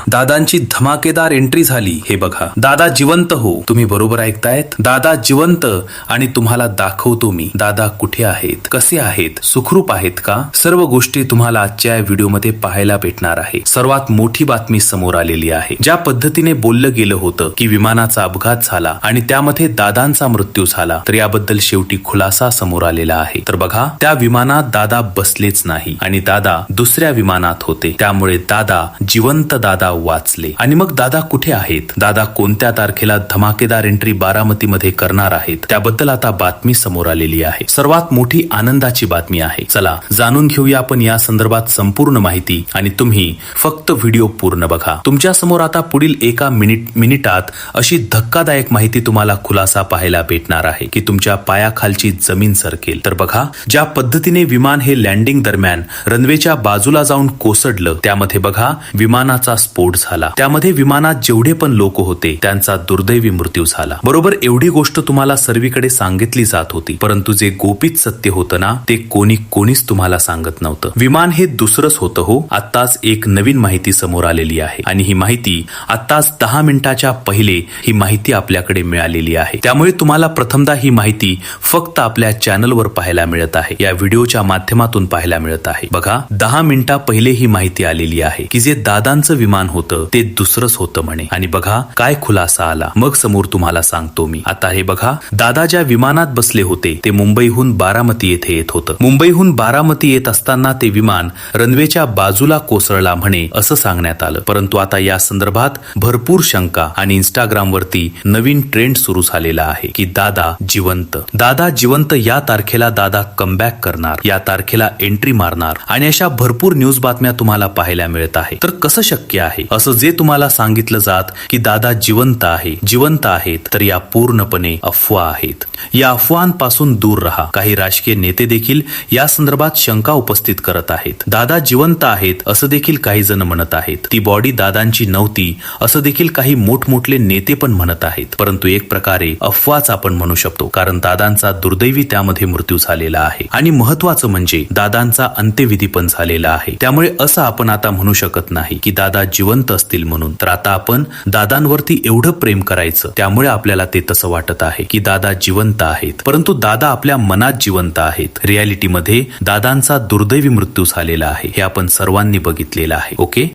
दादांची धमाकेदार एंट्री झाली. हे बघा, दादा जिवंत हो. तुम्ही बरोबर ऐकतायत, दादा जिवंत. आणि तुम्हाला दाखवतो मी दादा कुठे आहेत, कसे आहेत, सुखरूप आहेत का, सर्व गोष्टी तुम्हाला आजच्या व्हिडिओमध्ये पाहायला भेटणार आहे. सर्वात मोठी बातमी समोर आलेली आहे. ज्या पद्धतीने बोललं गेलं होतं की विमानाचा अपघात झाला आणि त्यामध्ये दादांचा मृत्यू झाला, तर याबद्दल शेवटी खुलासा समोर आलेला आहे. तर बघा, त्या विमानात दादा बसलेच नाही आणि दादा दुसऱ्या विमानात होते. त्यामुळे दादा जिवंत, दादा वाचले. आणि मग दादा कुठे आहेत, दादा कोणत्या तारखेला धमाकेदार एंट्री बारामतीमध्ये करणार आहेत, त्याबद्दल आता बातमी समोर आलेली आहे. सर्वात मोठी आनंदाची बातमी आहे. चला जाणून घेऊया आपण या संदर्भात संपूर्ण माहिती. आणि तुम्ही फक्त व्हिडिओ पूर्ण बघा. तुमच्या समोर आता पुढील एका मिनिटात अशी धक्कादायक माहिती तुम्हाला खुलासा पाहायला भेटणार आहे की तुमच्या पायाखालची जमीन सरकेल. तर बघा, ज्या पद्धतीने विमान हे लँडिंग दरम्यान रनवेच्या बाजूला जाऊन कोसळलं, त्यामध्ये बघा विमानाचा स्फोट झाला. त्यामध्ये विमानात जेवढे पण लोक होते त्यांचा दुर्दैवी मृत्यू झाला. बरोबर, एवढी गोष्ट तुम्हाला सर्वीकडे सांगितली जात होती, परंतु जे गोपित सत्य होतं ना, ते कोणीच तुम्हाला सांगत नव्हतं. विमान हे दुसरंच होतं हो. आत्ताच एक नवीन माहिती समोर आलेली आहे आणि ही माहिती आत्ताच 10 मिनिटाच्या पहिले ही माहिती आपल्याकडे मिळालेली आहे. त्यामुळे तुम्हाला प्रथमदा ही माहिती फक्त आपल्या चॅनलवर पाहायला मिळत आहे, या व्हिडिओच्या माध्यमातून पाहायला मिळत आहे. बघा, 10 मिनिटा पहिले ही माहिती आलेली आहे की जे दादांचं विमान होतं ते दुसरंच होतं म्हणे. आणि बघा काय खुलासा आला, मग समोर तुम्हाला सांगतो मी. आता हे बघा, दादा ज्या विमानात बसले होते ते मुंबईहून बारामती येथे येत होतं. मुंबईहून बारामती येत असताना ते विमान रनवेच्या बाजूला कोसळला म्हणे, असं सांगण्यात आलं. परंतु आता या संदर्भात भरपूर शंका आणि इंस्टाग्रामवरती नवीन ट्रेंड सुरू झालेला आहे की दादा जिवंत, दादा जिवंत, या तारखेला दादा कमबॅक करणार, या तारखेला एंट्री मारणार. आणि अशा भरपूर न्यूज बातम्या तुम्हाला पाहायला मिळत आहे. तर कसं शक्य आहे असं जे तुम्हाला सांगितलं जात की दादा जिवंत आहेत, तर या पूर्णपणे अफवा आहेत. या अफवांपासून दूर राहा. काही राजकीय नेते देखील या संदर्भात शंका उपस्थित करत आहेत. दादा जिवंत आहेत असं देखील काही जण म्हणत आहेत. ती बॉडी दादांची नव्हती असं देखील काही मोठमोठले नेते पण म्हणत आहेत. परंतु एक प्रकारे अफवाच आपण म्हणू शकतो, कारण दादांचा दुर्दैवी त्यामध्ये मृत्यू झालेला आहे. आणि महत्वाचं म्हणजे दादांचा अंत्यविधी पण झालेला आहे. त्यामुळे असं आपण आता म्हणू शकत नाही की दादा जिवंत असतील म्हणून. तर आता आपण दादांवरती एवढं प्रेम करायचं, त्यामुळे आपल्याला ते तसं वाटत आहे की दादा जिवंत आहेत. परंतु दादा आपल्या मनात जिवंत आहेत. रियालिटीमध्ये दादांचा दुर्दैवी मृत्यू झालेला आहे, हे आपण सर्वांनी बघितलेलं आहे. ओके.